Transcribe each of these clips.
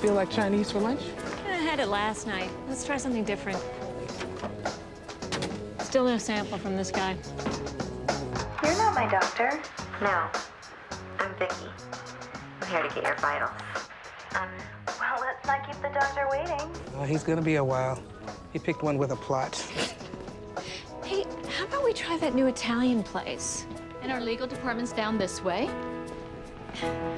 feel like Chinese for lunch? I had it last night. Let's try something different. Still no sample from this guy. You're not my doctor. No. I'm Vicky. I'm here to get your vitals. Well, let's not keep the doctor waiting. He's gonna be a while. He picked one with a plot. Hey, how about we try that new Italian place? And our legal department's down this way.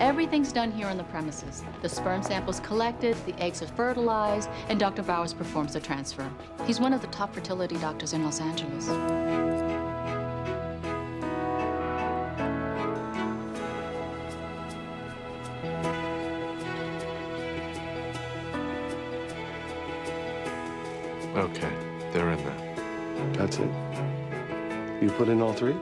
Everything's done here on the premises. The sperm sample's collected, the eggs are fertilized, and Dr. Bowers performs the transfer. He's one of the top fertility doctors in Los Angeles. Okay, they're in there. That's it? You put in all three?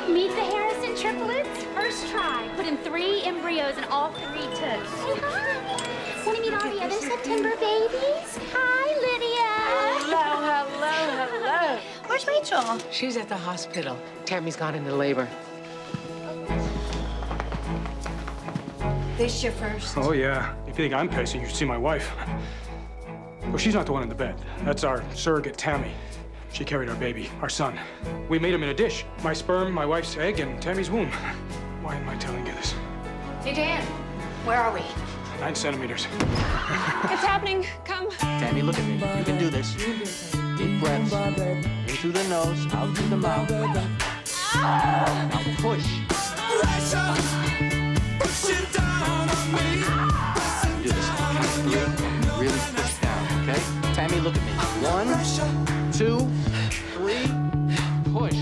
Meet the Harrison triplets. First try. Put in 3 embryos and all 3 took. Say hi. Want to meet all the other September babies? Hi, Lydia. Hello. Where's Rachel? She's at the hospital. Tammy's gone into labor. This your first? Oh, yeah. If you think I'm pacing, you should see my wife. Well, she's not the one in the bed. That's our surrogate, Tammy. She carried our baby, our son. We made him in a dish. My sperm, my wife's egg, and Tammy's womb. Why am I telling you this? Hey, Dan. Where are we? 9 centimeters. It's happening. Come. Tammy, look at me. You can do this. Deep breaths. In through the nose, out through the mouth. Now push. Do this. Count 3. Really push down, okay? Tammy, look at me. 1, 2, 3. Push.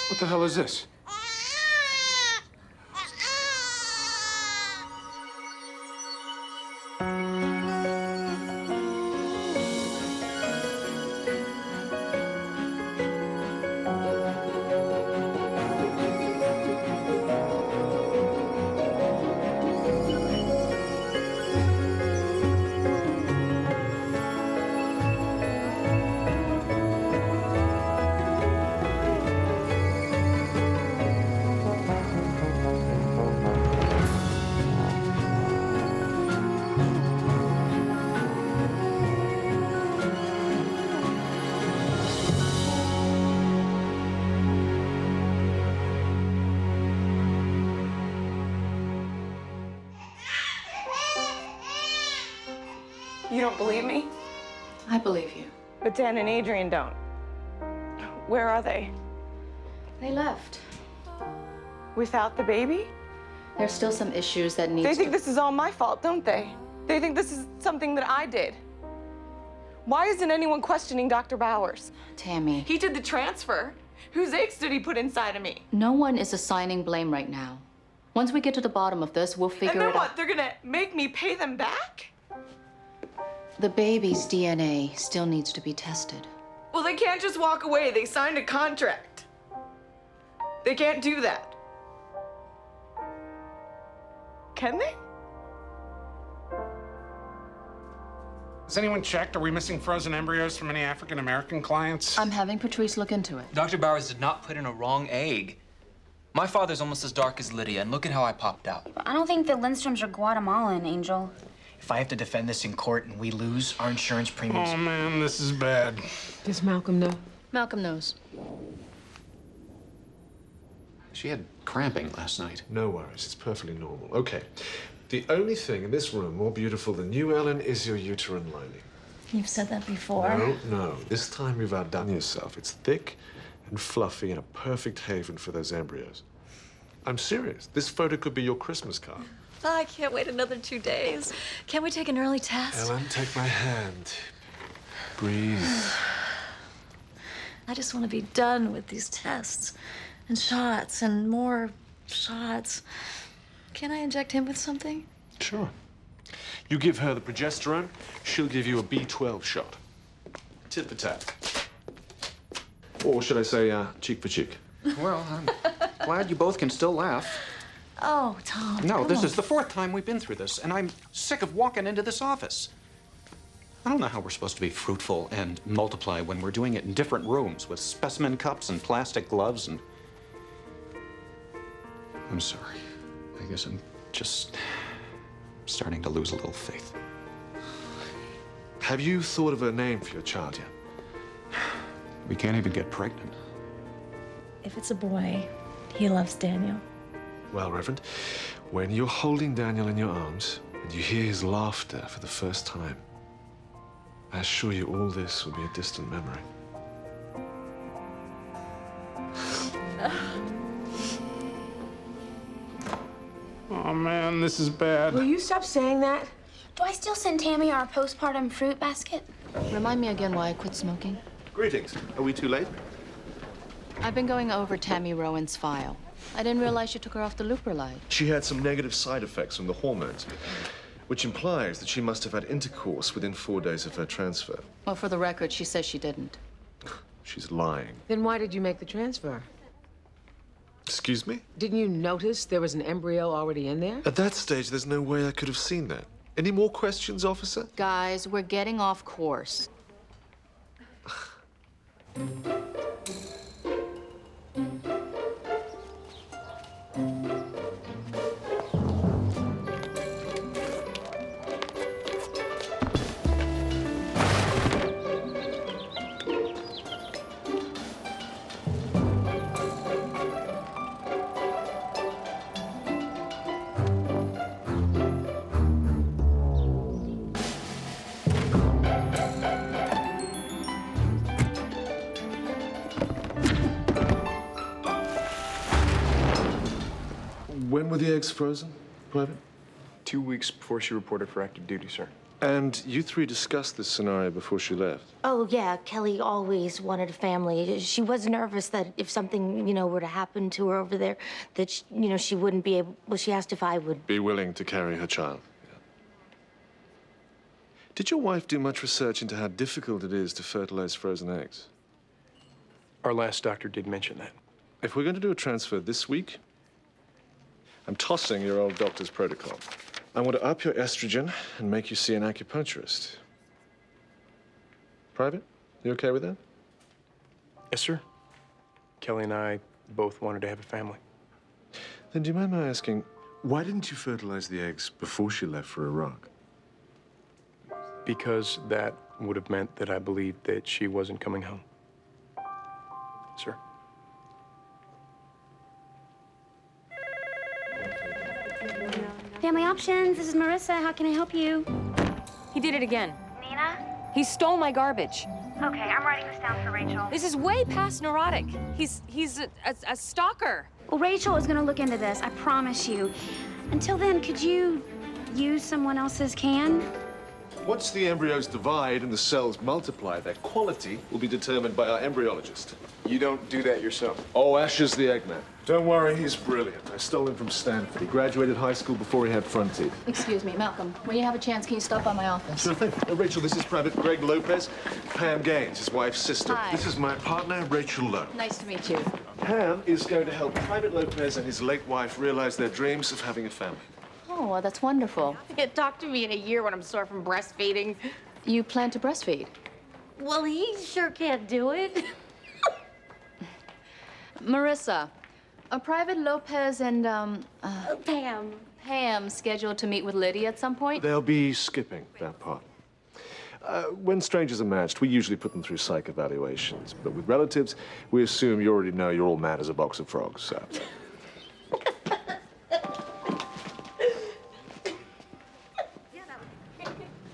What the hell is this? You don't believe me? I believe you. But Dan and Adrian don't. Where are they? They left. Without the baby? There's still some issues that need They to... think this is all my fault, don't they? They think this is something that I did. Why isn't anyone questioning Dr. Bowers? Tammy, He did the transfer. Whose eggs did he put inside of me? no one is assigning blame right now. Once we get to the bottom of this, we'll figure And then it what? out. They're gonna make me pay them back? The baby's DNA still needs to be tested. Well, they can't just walk away. They signed a contract. They can't do that. Can they? Has anyone checked? Are we missing frozen embryos from any African-American clients? I'm having Patrice look into it. Dr. Bowers did not put in a wrong egg. My father's almost as dark as Lydia, and look at how I popped out. I don't think the Lindstroms are Guatemalan, Angel. If I have to defend this in court and we lose, our insurance premiums... Oh, man, this is bad. Does Malcolm know? Malcolm knows. She had cramping last night. No worries, it's perfectly normal. Okay. The only thing in this room more beautiful than you, Ellen, is your uterine lining. You've said that before. No. This time you've outdone yourself. It's thick and fluffy and a perfect haven for those embryos. I'm serious. This photo could be your Christmas card. Oh, I can't wait another 2 days. Can't we take an early test? Ellen, take my hand. Breathe. I just want to be done with these tests and shots and more shots. Can I inject him with something? Sure. You give her the progesterone, she'll give you a B12 shot. Tit for tat. Or should I say, cheek for cheek? Well, I'm glad you both can still laugh. Oh, Tom. No, come this on. is the 4th time we've been through this, and I'm sick of walking into this office. I don't know how we're supposed to be fruitful and multiply when we're doing it in different rooms with specimen cups and plastic gloves and... I'm sorry. I guess I'm just starting to lose a little faith. Have you thought of a name for your child yet? We can't even get pregnant. If it's a boy, he loves Daniel. Well, Reverend, when you're holding Daniel in your arms and you hear his laughter for the first time, I assure you all this will be a distant memory. Oh, man, this is bad. Will you stop saying that? Do I still send Tammy our postpartum fruit basket? Remind me again why I quit smoking. Greetings. Are we too late? I've been going over Tammy Rowan's file. I didn't realize you took her off the leuprolide. She had some negative side effects from the hormones, which implies that she must have had intercourse within 4 days of her transfer. Well, for the record, she says she didn't. She's lying. Then why did you make the transfer? Excuse me? Didn't you notice there was an embryo already in there? At that stage, there's no way I could have seen that. Any more questions, officer? Guys, we're getting off course. When were the eggs frozen, Private? 2 weeks before she reported for active duty, sir. And you three discussed this scenario before she left? Oh, yeah, Kelly always wanted a family. She was nervous that if something, were to happen to her over there, that, she wouldn't be able... Well, she asked if I would... Be willing to carry her child. Yeah. Did your wife do much research into how difficult it is to fertilize frozen eggs? Our last doctor did mention that. If we're going to do a transfer this week, I'm tossing your old doctor's protocol. I want to up your estrogen and make you see an acupuncturist. Private, you okay with that? Yes, sir. Kelly and I both wanted to have a family. Then do you mind my asking, why didn't you fertilize the eggs before she left for Iraq? Because that would have meant that I believed that she wasn't coming home. Sir. Family Options, this is Marissa. How can I help you? He did it again. Nina? He stole my garbage. Okay, I'm writing this down for Rachel. This is way past neurotic. He's a stalker. Well, Rachel is going to look into this, I promise you. Until then, could you use someone else's can? Once the embryos divide and the cells multiply, their quality will be determined by our embryologist. You don't do that yourself. Oh, Asher's the Eggman. Don't worry, he's brilliant. I stole him from Stanford. He graduated high school before he had front teeth. Excuse me, Malcolm. When you have a chance, can you stop by my office? Sure thing. Rachel, this is Private Greg Lopez, Pam Gaines, his wife's sister. Hi. This is my partner, Rachel Lowe. Nice to meet you. Pam is going to help Private Lopez and his late wife realize their dreams of having a family. Oh, well, that's wonderful. Talk to me in a year when I'm sore from breastfeeding. You plan to breastfeed? Well, he sure can't do it. Marissa, are Private Lopez and, Pam. Pam scheduled to meet with Lydia at some point? They'll be skipping that part. When strangers are matched, we usually put them through psych evaluations. But with relatives, we assume you already know you're all mad as a box of frogs, so...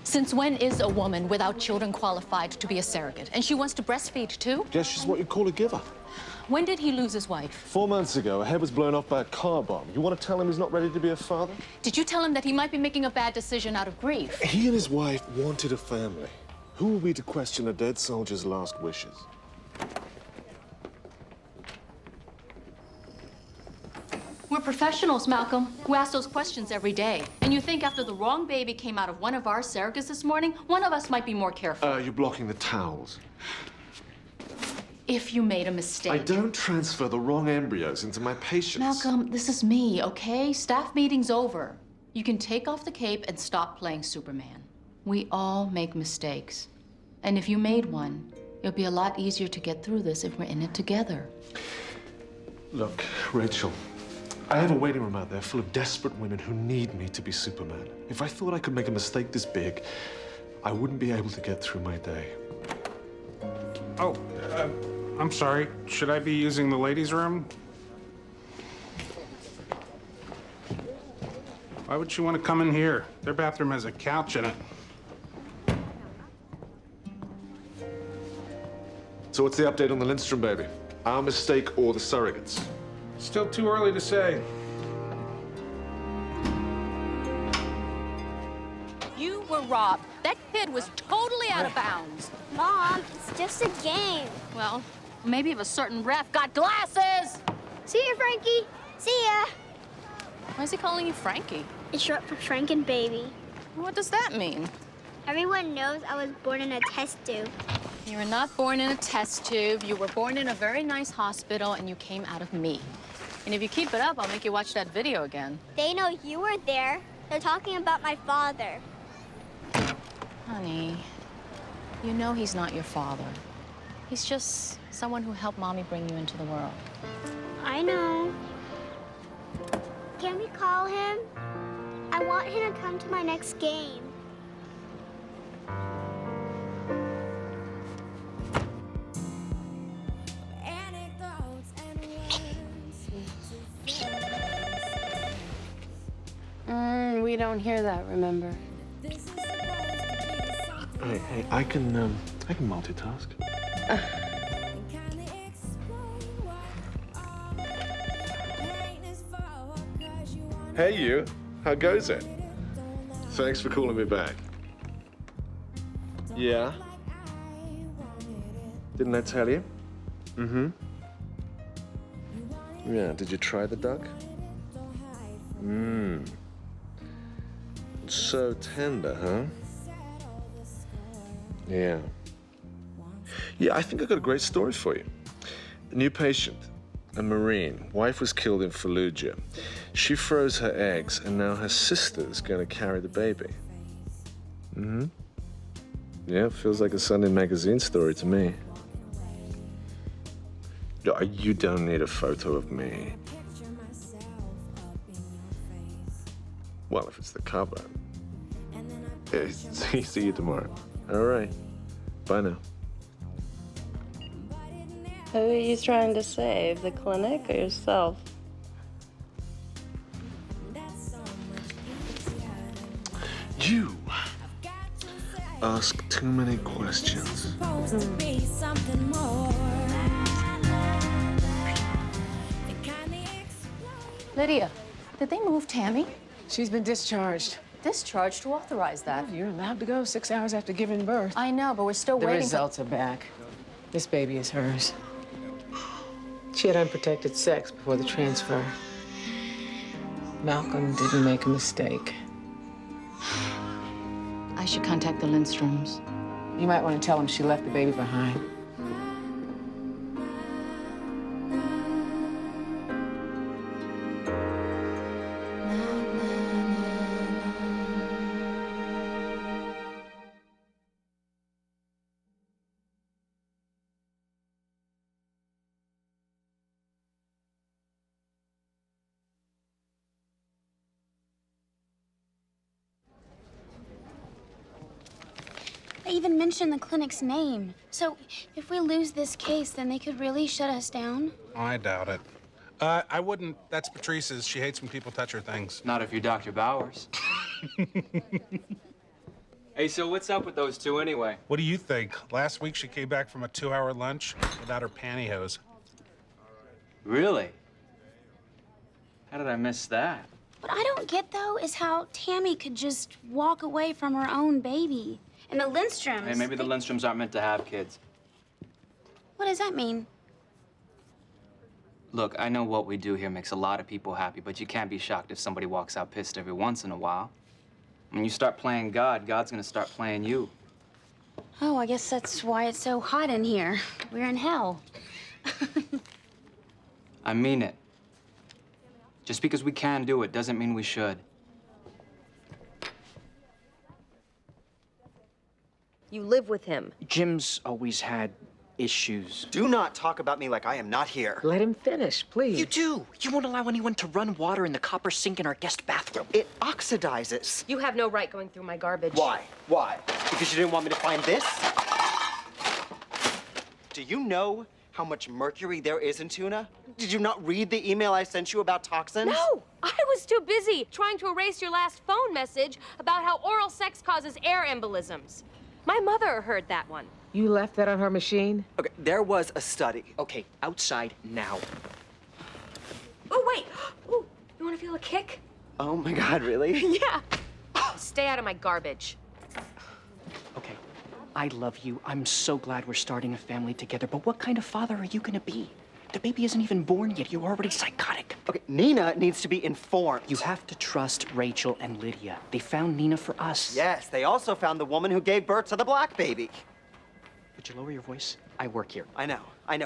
Since when is a woman without children qualified to be a surrogate? And she wants to breastfeed, too? Guess she's what you'd call a giver. When did he lose his wife? 4 months ago, her head was blown off by a car bomb. You want to tell him he's not ready to be a father? Did you tell him that he might be making a bad decision out of grief? He and his wife wanted a family. Who are we to question a dead soldier's last wishes? We're professionals, Malcolm, who ask those questions every day. And you think after the wrong baby came out of one of our surrogates this morning, one of us might be more careful. You're blocking the towels. if you made a mistake. I don't transfer the wrong embryos into my patients. Malcolm, this is me, okay? Staff meeting's over. You can take off the cape and stop playing Superman. We all make mistakes. And if you made one, it'll be a lot easier to get through this if we're in it together. Look, Rachel, I have a waiting room out there full of desperate women who need me to be Superman. If I thought I could make a mistake this big, I wouldn't be able to get through my day. Oh, I'm sorry. Should I be using the ladies' room? Why would you want to come in here? Their bathroom has a couch in it. So what's the update on the Lindstrom baby? Our mistake or the surrogates? Still too early to say. You were robbed. That kid was totally out of bounds. Mom, it's just a game. Well, maybe if a certain ref got glasses. See ya, Frankie. See ya. Why is he calling you Frankie? It's short for Franken baby. What does that mean? Everyone knows I was born in a test tube. You were not born in a test tube. You were born in a very nice hospital, and you came out of me. And if you keep it up, I'll make you watch that video again. They know you were there. They're talking about my father. Honey, you know he's not your father. He's just someone who helped Mommy bring you into the world. I know. Can we call him? I want him to come to my next game. We don't hear that, remember? Hey, I can multitask. Hey, you. How goes it? Thanks for calling me back. Yeah? Didn't I tell you? Mm-hmm. Yeah, did you try the duck? Mmm. So tender, huh? Yeah. Yeah, I think I've got a great story for you. A new patient, a Marine. Wife was killed in Fallujah. She froze her eggs, and now her sister's gonna carry the baby. Mm-hmm. Yeah, feels like a Sunday magazine story to me. No, you don't need a photo of me. Well, if it's the cover. Yeah, see you tomorrow. All right. Bye now. Who are you trying to save, the clinic or yourself? You ask too many questions. Lydia, did they move Tammy? She's been discharged. Discharged? Who authorized that? You're allowed to go 6 hours after giving birth. I know, but we're still The waiting results are back. This baby is hers. She had unprotected sex before the transfer. Malcolm didn't make a mistake. I should contact the Lindstroms. You might want to tell them she left the baby behind. They even mentioned the clinic's name. So if we lose this case, then they could really shut us down? I doubt it. I wouldn't. That's Patrice's. She hates when people touch her things. Not if you're Dr. Bowers. Hey, so what's up with those two anyway? What do you think? Last week she came back from a 2-hour lunch without her pantyhose. Really? How did I miss that? What I don't get, though, is how Tammy could just walk away from her own baby. And the Lindstroms... Hey, maybe the Lindstroms aren't meant to have kids. What does that mean? Look, I know what we do here makes a lot of people happy, but you can't be shocked if somebody walks out pissed every once in a while. When you start playing God, God's gonna start playing you. Oh, I guess that's why it's so hot in here. We're in hell. I mean it. Just because we can do it doesn't mean we should. You live with him. Jim's always had issues. Do not talk about me like I am not here. Let him finish, please. You do. You won't allow anyone to run water in the copper sink in our guest bathroom. It oxidizes. You have no right going through my garbage. Why? Why? Because you didn't want me to find this? Do you know how much mercury there is in tuna? Did you not read the email I sent you about toxins? No, I was too busy trying to erase your last phone message about how oral sex causes air embolisms. My mother heard that one. You left that on her machine? Okay, there was a study. Okay, outside now. Oh, wait. Ooh, you want to feel a kick? Oh my God, really? Yeah. Stay out of my garbage. Okay, I love you. I'm so glad we're starting a family together, but what kind of father are you gonna be? The baby isn't even born yet. You're already psychotic. Okay, Nina needs to be informed. You have to trust Rachel and Lydia. They found Nina for us. Yes, they also found the woman who gave birth to the black baby. Would you lower your voice? I work here. I know.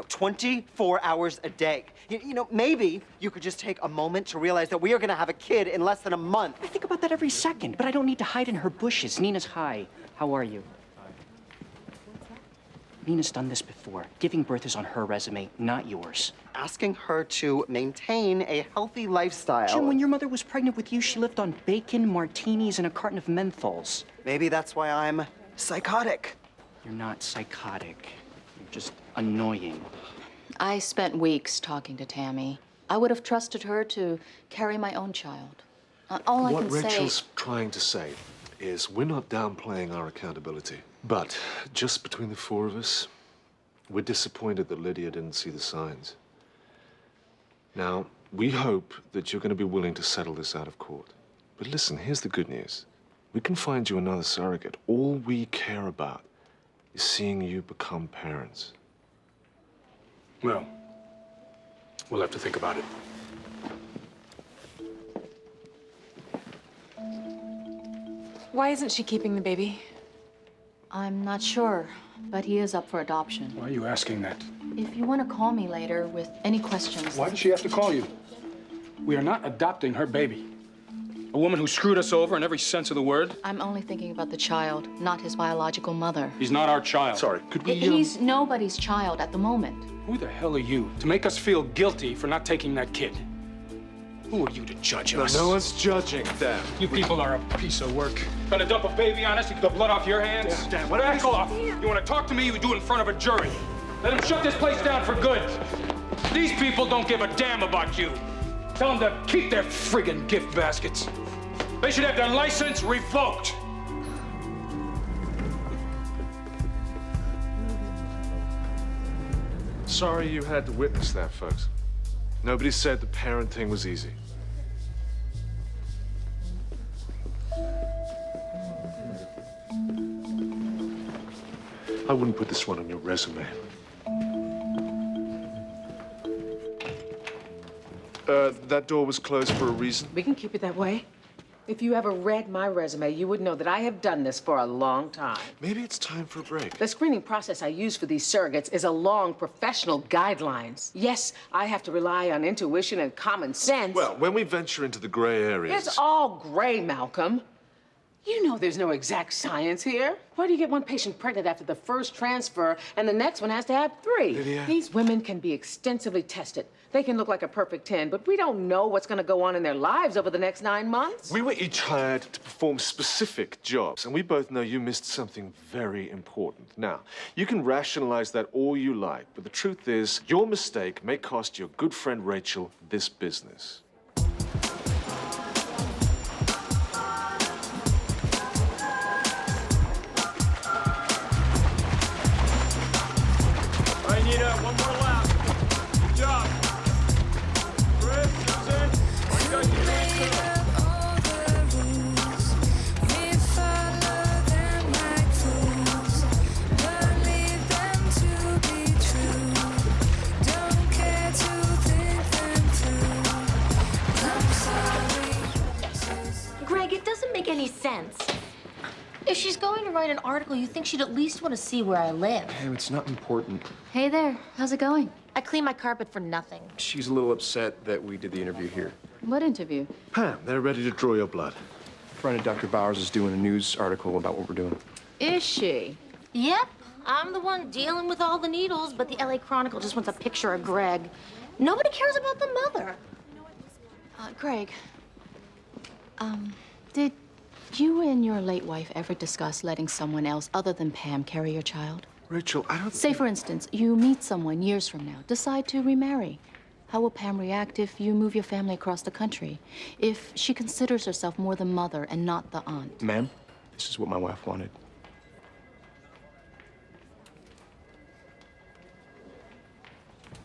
24 hours a day. You know, maybe you could just take a moment to realize that we are gonna have a kid in less than a month. I think about that every second, but I don't need to hide in her bushes. Nina's hi. How are you? Nina's done this before. Giving birth is on her resume, not yours. Asking her to maintain a healthy lifestyle. Jim, when your mother was pregnant with you, she lived on bacon, martinis, and a carton of menthols. Maybe that's why I'm psychotic. You're not psychotic. You're just annoying. I spent weeks talking to Tammy. I would have trusted her to carry my own child. All I can What say... Rachel's trying to say is we're not downplaying our accountability. But just between the four of us, we're disappointed that Lydia didn't see the signs. Now, we hope that you're going to be willing to settle this out of court. But listen, here's the good news. We can find you another surrogate. All we care about is seeing you become parents. Well, we'll have to think about it. Why isn't she keeping the baby? I'm not sure, but he is up for adoption. Why are you asking that? If you want to call me later with any questions... Why does she have to call you? We are not adopting her baby. A woman who screwed us over in every sense of the word. I'm only thinking about the child, not his biological mother. He's not our child. Sorry, could we... He's nobody's child at the moment. Who the hell are you to make us feel guilty for not taking that kid? Who are you to judge us? No one's judging, Dan. You people are a piece of work. Trying to dump a baby on us to get the blood off your hands? Dan, Back off. You want to talk to me, you do it in front of a jury. Let him shut this place down for good. These people don't give a damn about you. Tell them to keep their friggin' gift baskets. They should have their license revoked. Sorry you had to witness that, folks. Nobody said the parenting was easy. I wouldn't put this one on your resume. That door was closed for a reason. We can keep it that way. If you ever read my resume, you would know that I have done this for a long time. Maybe it's time for a break. The screening process I use for these surrogates is a long professional guidelines. Yes, I have to rely on intuition and common sense. Well, when we venture into the gray areas... It's all gray, Malcolm. You know there's no exact science here. Why do you get one patient pregnant after the first transfer and the next one has to have 3? Lydia. These women can be extensively tested. They can look like a perfect 10, but we don't know what's going to go on in their lives over the next 9 months. We were each hired to perform specific jobs, and we both know you missed something very important. Now, you can rationalize that all you like, but the truth is, your mistake may cost your good friend Rachel this business. I need one more lap. Good job. Chris, Susan, what got you doing, sir? Greg, it doesn't make any sense. If she's going to write an article, you think she'd at least want to see where I live. Pam, it's not important. Hey there, how's it going? I clean my carpet for nothing. She's a little upset that we did the interview here. What interview? Pam, they're ready to draw your blood. A friend of Dr. Bowers is doing a news article about what we're doing. Is she? Yep, I'm the one dealing with all the needles, but the LA Chronicle just wants a picture of Greg. Nobody cares about the mother. Greg, did you and your late wife ever discuss letting someone else other than Pam carry your child? Rachel, I don't... Say, for instance, you meet someone years from now, decide to remarry. How will Pam react if you move your family across the country? If she considers herself more the mother and not the aunt? Ma'am, this is what my wife wanted.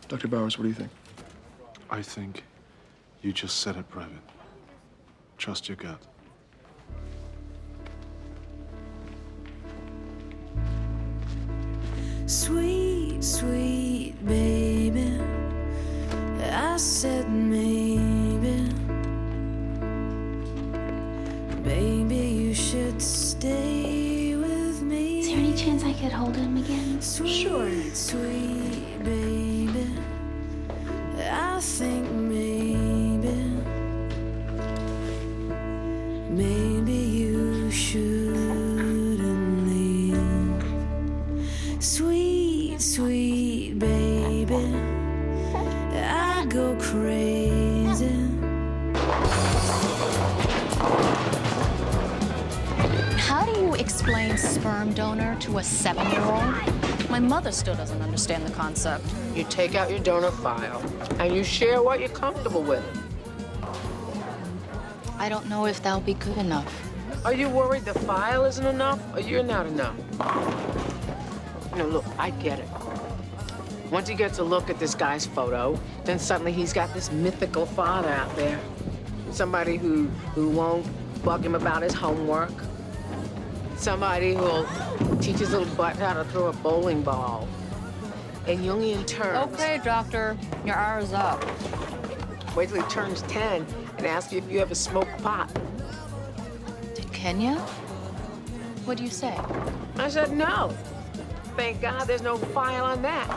Dr. Bowers, what do you think? I think you just said it, Brevin. Trust your gut. Sweet, sweet baby, I said maybe, baby, you should stay with me. Is there any chance I could hold him again? Sweet, sweet baby, I think maybe you shouldn't leave. Sweet, sweet baby, I go crazy. How do you explain sperm donor to a 7-year-old? My mother still doesn't understand the concept. You take out your donor file, and you share what you're comfortable with. I don't know if that'll be good enough. Are you worried the file isn't enough, or you're not enough? No, look, I get it. Once he gets a look at this guy's photo, then suddenly he's got this mythical father out there. Somebody who won't bug him about his homework. Somebody who'll teach his little butt how to throw a bowling ball. In Jungian terms... Okay, doctor, your hour's up. Wait till he turns 10 and ask you if you ever smoked pot. Did Kenya? What do you say? I said no. Thank God there's no file on that.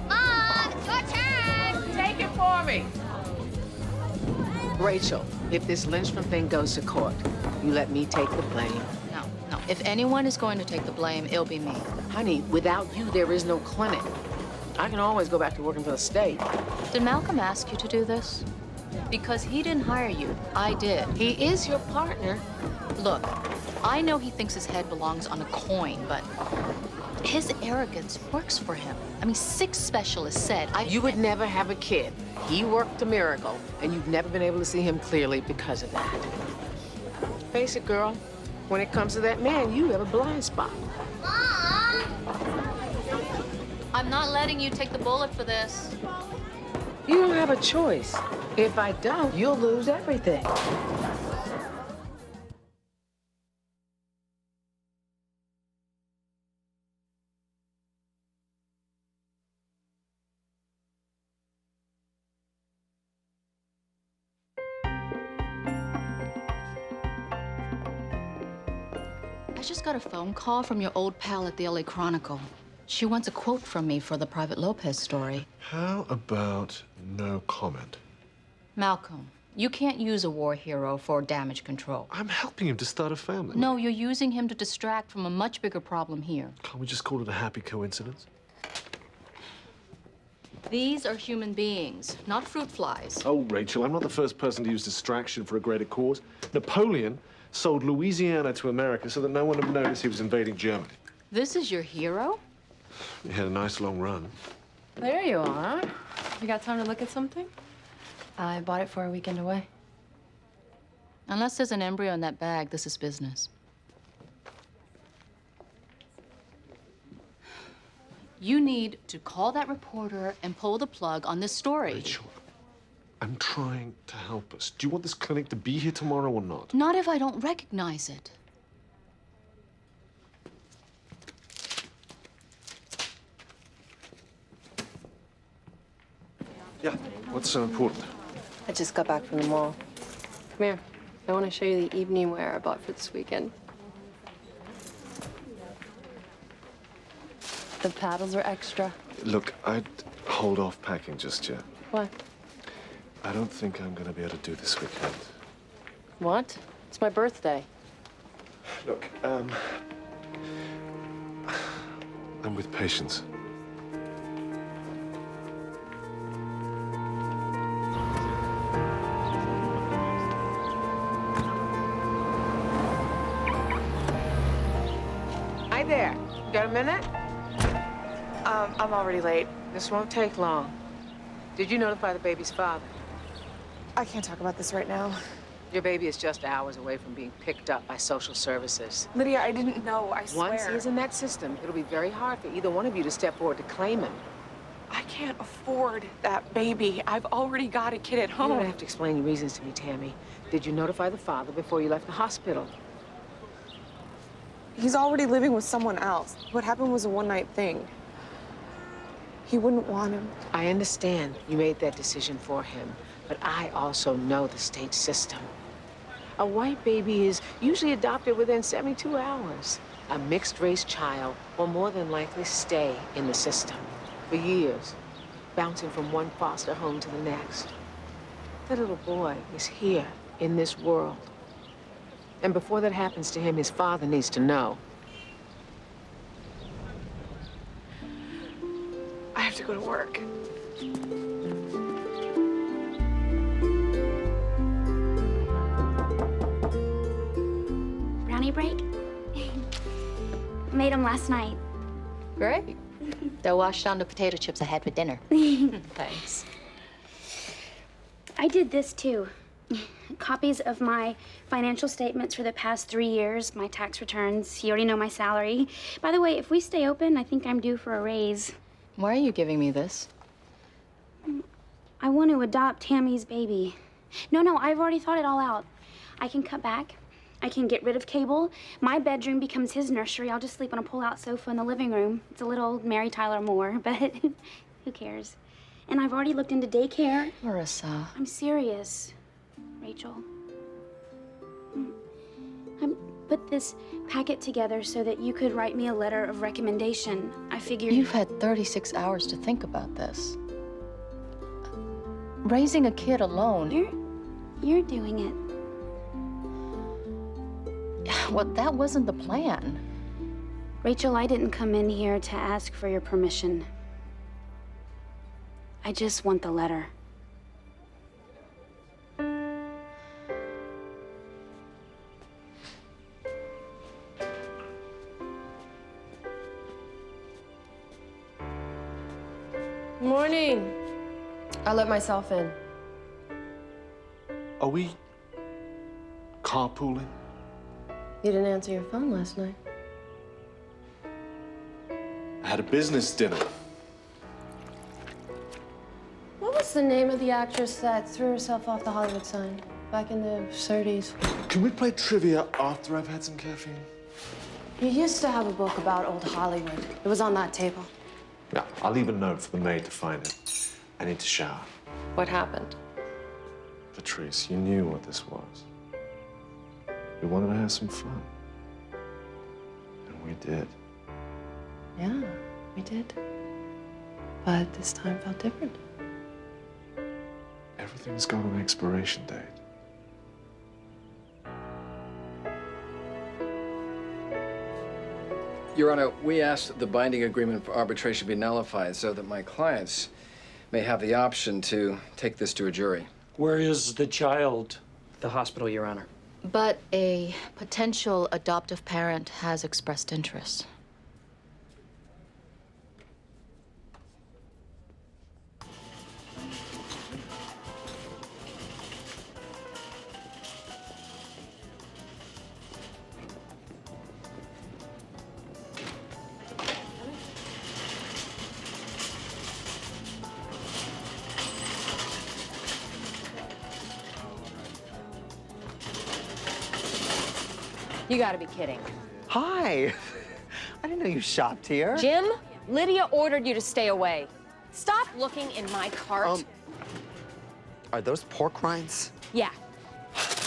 Mom, it's your turn! Take it for me. Rachel, if this Lynchman thing goes to court, you let me take the blame. No. If anyone is going to take the blame, it'll be me. Honey, without you, there is no clinic. I can always go back to working for the state. Did Malcolm ask you to do this? Because he didn't hire you. I did. He is your partner. Look, I know he thinks his head belongs on a coin, but his arrogance works for him. I mean, 6 specialists said You would never have a kid. He worked a miracle, and you've never been able to see him clearly because of that. Face it, girl. When it comes to that man, you have a blind spot. Mom! I'm not letting you take the bullet for this. You don't have a choice. If I don't, you'll lose everything. I just got a phone call from your old pal at the LA Chronicle. She wants a quote from me for the Private Lopez story. How about no comment? Malcolm, you can't use a war hero for damage control. I'm helping him to start a family. No, you're using him to distract from a much bigger problem here. Can't we just call it a happy coincidence? These are human beings, not fruit flies. Oh, Rachel, I'm not the first person to use distraction for a greater cause. Napoleon sold Louisiana to America so that no one would notice he was invading Germany. This is your hero? He had a nice long run. There you are. You got time to look at something? I bought it for a weekend away. Unless there's an embryo in that bag, this is business. You need to call that reporter and pull the plug on this story. Rachel, I'm trying to help us. Do you want this clinic to be here tomorrow or not? Not if I don't recognize it. Yeah, what's so important? I just got back from the mall. Come here. I want to show you the evening wear I bought for this weekend. The paddles are extra. Look, I'd hold off packing just yet. What? I don't think I'm gonna be able to do this weekend. What? It's my birthday. Look, I'm with patients. Hi there. You got a minute? I'm already late. This won't take long. Did you notify the baby's father? I can't talk about this right now. Your baby is just hours away from being picked up by social services. Lydia, I didn't know, I swear. Once he's in that system, it'll be very hard for either one of you to step forward to claim him. I can't afford that baby. I've already got a kid at You home. don't have to explain your reasons to me, Tammy. Did you notify the father before you left the hospital? He's already living with someone else. What happened was a one-night thing. He wouldn't want him. I understand you made that decision for him, but I also know the state system. A white baby is usually adopted within 72 hours. A mixed-race child will more than likely stay in the system for years, bouncing from one foster home to the next. The little boy is here in this world. And before that happens to him, his father needs to know. I have to go to work. Brownie break? Made them last night. Great. They'll wash down the potato chips I had for dinner. Thanks. I did this too. Copies of my financial statements for the past 3 years, my tax returns. You already know my salary. By the way, if we stay open, I think I'm due for a raise. Why are you giving me this? I want to adopt Tammy's baby. No, I've already thought it all out. I can cut back. I can get rid of cable. My bedroom becomes his nursery. I'll just sleep on a pull-out sofa in the living room. It's a little Mary Tyler Moore, but who cares? And I've already looked into daycare. Marissa. I'm serious, Rachel. I put this packet together so that you could write me a letter of recommendation. I figured... You've had 36 hours to think about this. Raising a kid alone... You're doing it. Well, that wasn't the plan. Rachel, I didn't come in here to ask for your permission. I just want the letter. Morning. I let myself in. Are we carpooling? You didn't answer your phone last night. I had a business dinner. What was the name of the actress that threw herself off the Hollywood sign back in the 30s? Can we play trivia after I've had some caffeine? You used to have a book about old Hollywood. It was on that table. Yeah, I'll leave a note for the maid to find it. I need to shower. What happened? Patrice, you knew what this was. We wanted to have some fun. And we did. Yeah, we did. But this time felt different. Everything's got an expiration date. Your Honor, we asked the binding agreement for arbitration be nullified so that my clients may have the option to take this to a jury. Where is the child? The hospital, Your Honor. But a potential adoptive parent has expressed interest. You gotta be kidding. Hi. I didn't know you shopped here. Jim, Lydia ordered you to stay away. Stop looking in my cart. Are those pork rinds? Yeah.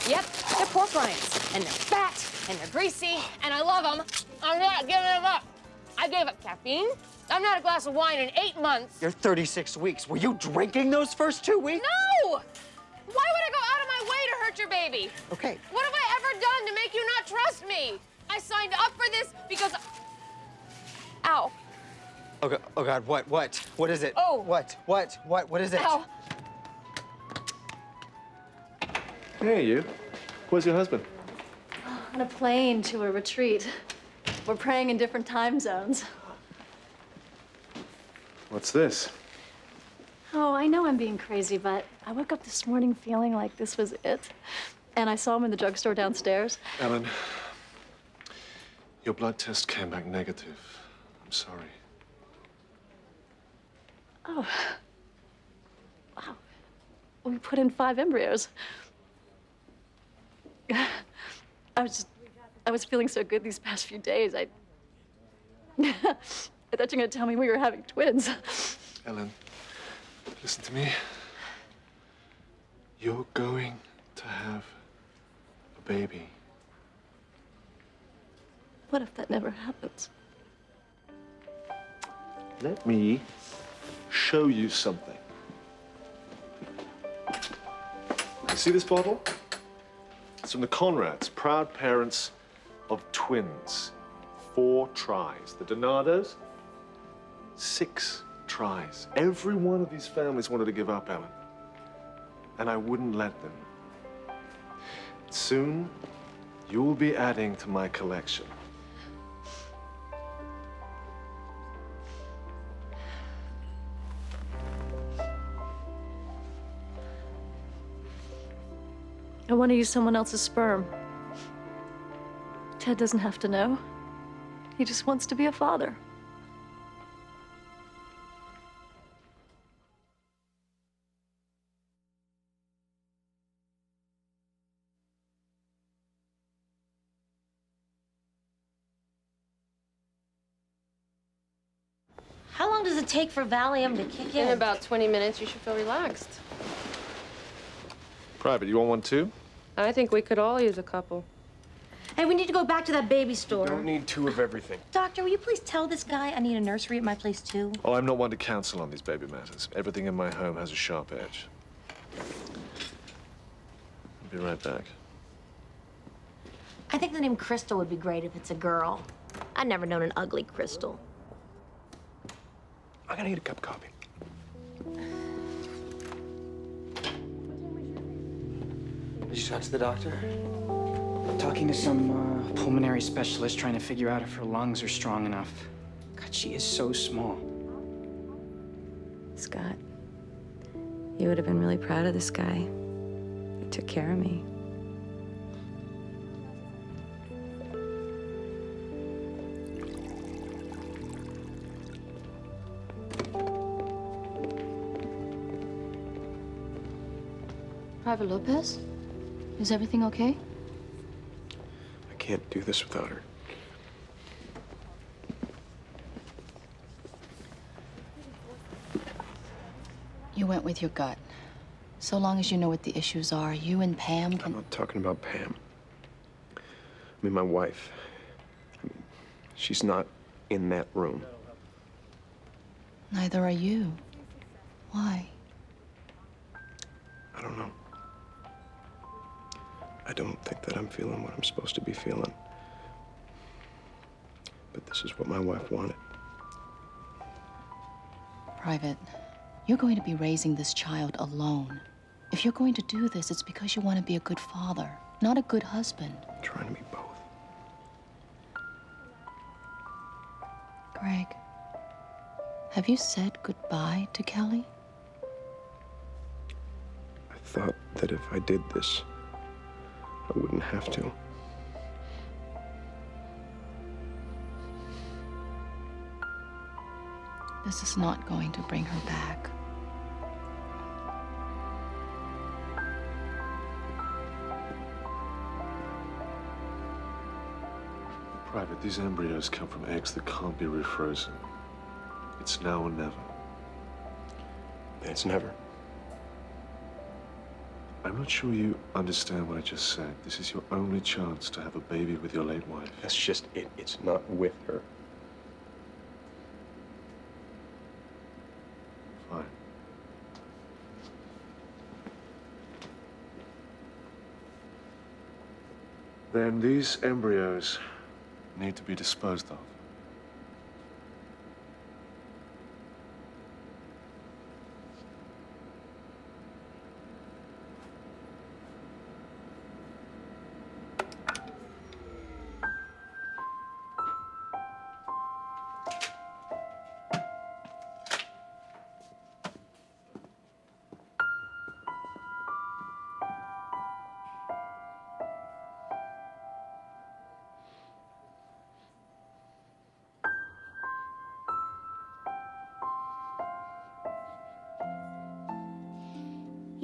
Yep, they're pork rinds. And they're fat, and they're greasy, and I love them. I'm not giving them up. I gave up caffeine. I'm not a glass of wine in 8 months. You're 36 weeks. Were you drinking those first 2 weeks? No! Why would I go out of my way to hurt your baby? Okay. What have I ever done to make you not trust me? I signed up for this because... Ow. Oh God, what? What is it? Oh. What is it? Ow. Hey, you. Where's your husband? On a plane to a retreat. We're praying in different time zones. What's this? Oh, I know I'm being crazy, but I woke up this morning feeling like this was it. And I saw him in the drugstore downstairs. Ellen, your blood test came back negative. I'm sorry. Oh. Wow. We put in 5 embryos. I was feeling so good these past few days. I thought you were gonna tell me we were having twins. Ellen, listen to me. You're going to have a baby. What if that never happens? Let me show you something. You see this bottle? It's from the Conrads, proud parents of twins. 4 tries. The Donados, 6 tries. Every one of these families wanted to give up, Ellen. And I wouldn't let them. Soon, you'll be adding to my collection. I want to use someone else's sperm. Ted doesn't have to know. He just wants to be a father. How long does it take for Valium to kick in? In about 20 minutes, you should feel relaxed. Private, you want one too? I think we could all use a couple. Hey, we need to go back to that baby store. Don't need 2 of everything. Doctor, will you please tell this guy I need a nursery at my place, too? Oh, I'm not one to counsel on these baby matters. Everything in my home has a sharp edge. I'll be right back. I think the name Crystal would be great if it's a girl. I've never known an ugly Crystal. I'm gonna get a cup of coffee. Did you talk to the doctor? I'm talking to some pulmonary specialist trying to figure out if her lungs are strong enough. God, she is so small. Scott, you would have been really proud of this guy. He took care of me. Private Lopez? Is everything okay? I can't do this without her. You went with your gut. So long as you know what the issues are, you and Pam I'm can... not talking about Pam. I mean, my wife. She's not in that room. Neither are you. Why? I don't know. I don't think that I'm feeling what I'm supposed to be feeling. But this is what my wife wanted. Private, you're going to be raising this child alone. If you're going to do this, it's because you want to be a good father, not a good husband. I'm trying to be both. Greg, have you said goodbye to Kelly? I thought that if I did this, I wouldn't have to. This is not going to bring her back. Private, these embryos come from eggs that can't be refrozen. It's now or never. Then it's never. I'm not sure you understand what I just said. This is your only chance to have a baby with your late wife. That's just it. It's not with her. then these embryos need to be disposed of.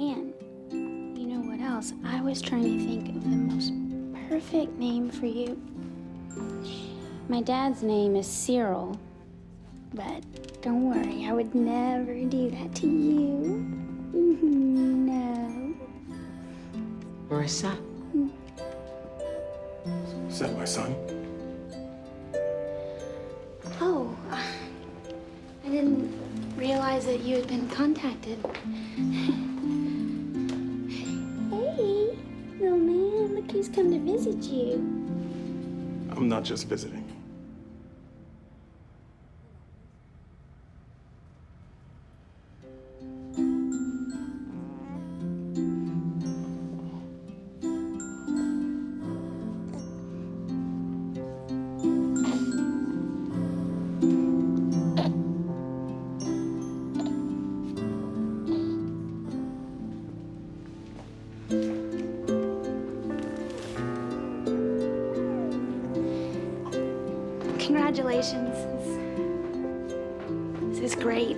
And you know what else? I was trying to think of the most perfect name for you. My dad's name is Cyril, but don't worry, I would never do that to you. No. Marissa? Is that my son? Oh, I didn't realize that you had been contacted. Hey, little man, look who's come to visit you. I'm not just visiting. Congratulations. This is great.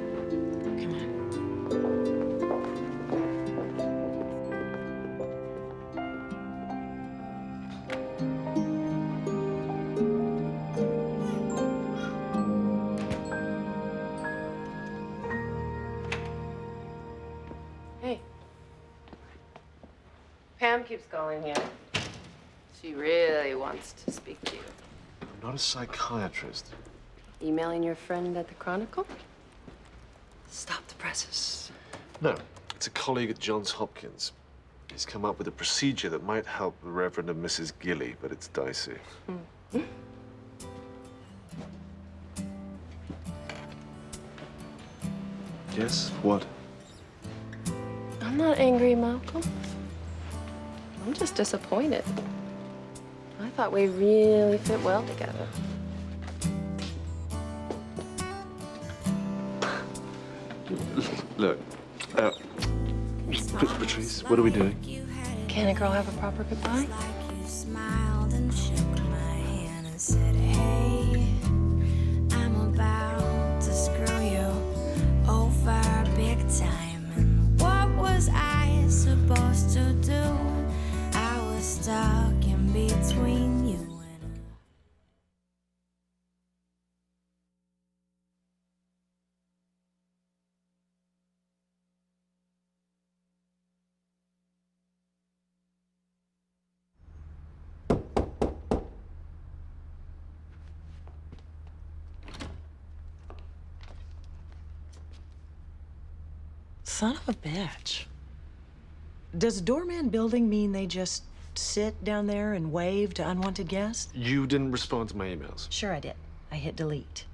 Hey. Pam keeps calling you. She really wants to speak to you. I'm not a psychiatrist. Emailing your friend at the Chronicle? Stop the presses. No, it's a colleague at Johns Hopkins. He's come up with a procedure that might help the Reverend and Mrs. Gilly, but it's dicey. Yes? What? I'm not angry, Malcolm. I'm just disappointed. I thought we really fit well together. Look, Patrice, what are we doing? Can a girl have a proper goodbye? You smiled and shook my hand and said, hey, I'm about to screw you over big time. And what was I supposed to do? I was stuck in between you and Son of a bitch. Does doorman building mean they just sit down there and wave to unwanted guests? You didn't respond to my emails. Sure I did. I hit delete.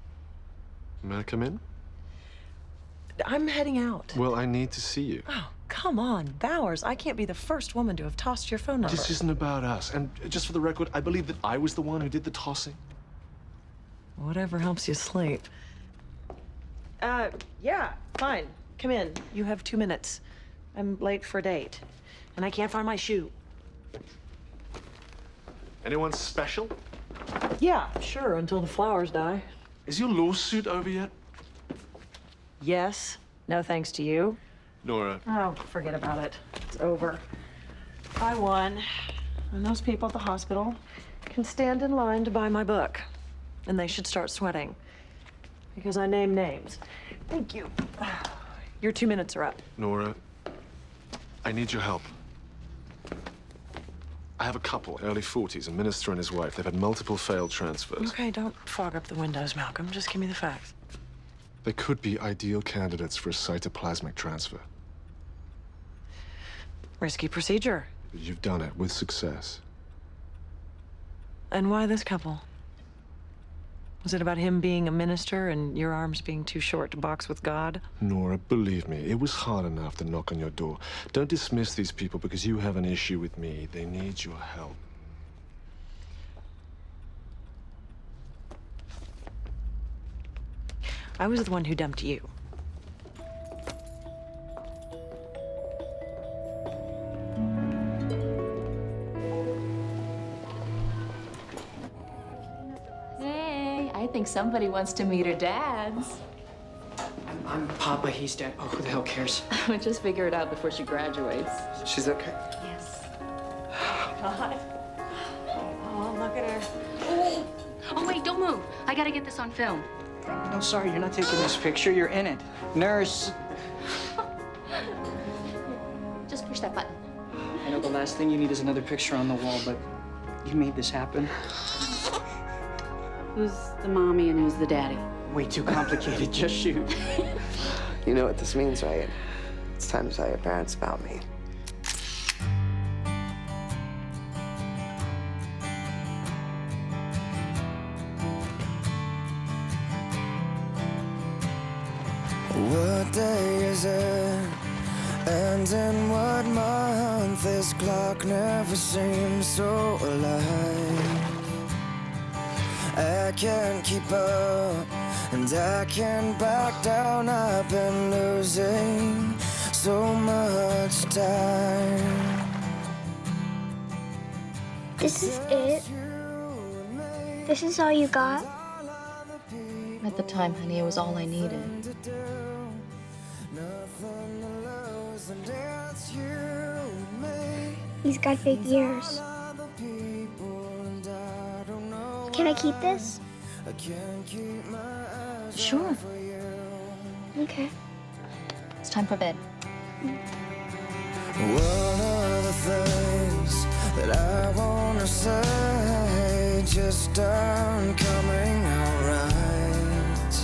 May I come in? I'm heading out. Well, I need to see you. Oh, come on, Bowers. I can't be the first woman to have tossed your phone number. This isn't about us. And just for the record, I believe that I was the one who did the tossing. Whatever helps you sleep. Yeah, fine. Come in. You have 2 minutes. I'm late for a date. And I can't find my shoe. Anyone special? Yeah, sure, until the flowers die. Is your lawsuit over yet? Yes. No thanks to you. Nora. Oh, forget about it. It's over. I won. And those people at the hospital can stand in line to buy my book. And they should start sweating. Because I name names. Thank you. Your 2 minutes are up. Nora, I need your help. I have a couple, early 40s, a minister and his wife. They've had multiple failed transfers. Okay, don't fog up the windows, Malcolm. Just give me the facts. They could be ideal candidates for a cytoplasmic transfer. Risky procedure. But you've done it with success. And why this couple? Was it about him being a minister and your arms being too short to box with God? Nora, believe me, it was hard enough to knock on your door. Don't dismiss these people because you have an issue with me. They need your help. I was the one who dumped you. Hey, I think somebody wants to meet her dads. I'm Papa, he's Dad. Oh, who the hell cares? We'll just figure it out before she graduates. She's okay? Yes. God. Oh, look at her. Oh, wait, don't move. I gotta get this on film. No, sorry, you're not taking this picture. You're in it. Nurse. Just push that button. I know the last thing you need is another picture on the wall, but you made this happen. Who's the mommy and who's the daddy? Way too complicated. Just shoot. You know what this means, right? It's time to tell your parents about me. What day is it? And in what month? This clock never seems so alive. I can't keep up, and I can't back down. I've been losing so much time. This is it? This is all you got? At the time, honey, it was all I needed. He's got big ears. Can I keep this? Sure. Okay. It's time for bed. One of the things that I wanna say just aren't coming out right.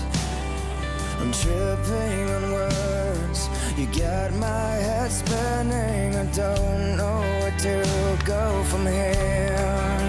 I'm tripping on words. You got my head spinning. I don't know where to go from here.